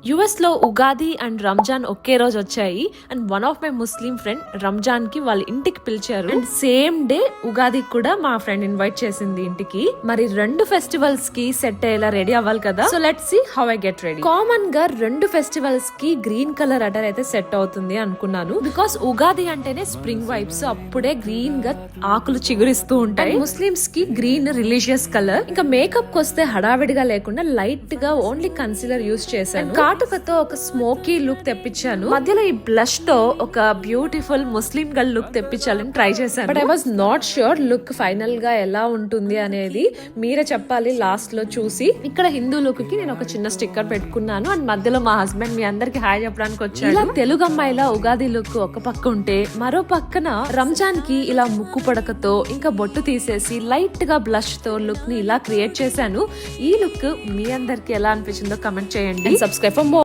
US లో Ugadi and Ramzan ఒకే రోజు వచ్చాయి. And one of my Muslim friend Ramzan కి వాళ్ళ ఇంటికి పిలిచారు. అండ్ సేమ్ డే ఉగాది కూడా మా ఫ్రెండ్ ఇన్వైట్ చేసింది ఇంటికి. మరి రెండు ఫెస్టివల్స్ కి సెట్ అయ్యేలా రెడీ అవ్వాలి కదా. So let's see how I get ready. Common గా రెండు ఫెస్టివల్స్ కి గ్రీన్ కలర్ అటర్ అయితే సెట్ అవుతుంది అనుకున్నాను. బికాస్ ఉగాది అంటేనే స్ప్రింగ్ వైబ్స్, అప్పుడే గ్రీన్ గా ఆకులు చిగురిస్తూ ఉంటాయి. ముస్లిమ్స్ కి గ్రీన్ రిలీజియస్ కలర్. ఇంకా మేకప్ వస్తే హడావిడిగా లేకుండా లైట్ గా ఓన్లీ కన్సిలర్ యూజ్ చేశాను. కాటుకతో ఒక స్మోకీ లుక్ తెప్పించాను. మధ్యలో ఈ బ్లష్ తో ఒక బ్యూటిఫుల్ ముస్లిం గర్ల్ లుక్ తెప్పించాలని ట్రై చేశాను. But I was not sure look final గా ఎలా ఉంటుంది అనేది. మీరే చెప్పాలి లాస్ట్ లో చూసి. ఇక్కడ హిందూ లుక్ కి నేను ఒక చిన్న స్టిక్కర్ పెట్టుకున్నాను. అండ్ మధ్యలో మా హస్బెండ్ మీ అందరికి హాయ్ చెప్పడానికి వచ్చాడు. ఇలా తెలుగు అమ్మాయిలా ఉగాది లుక్ ఒక పక్క ఉంటే, మరో పక్కన రంజాన్ కి ఇలా ముక్కు పడకతో ఇంకా బొట్టు తీసేసి లైట్ గా బ్లష్ తో లుక్ ని ఇలా క్రియేట్ చేశాను. ఈ లుక్ మీ అందరికి ఎలా అనిపించిందో కమెంట్ చేయండి. సబ్స్క్రైబ్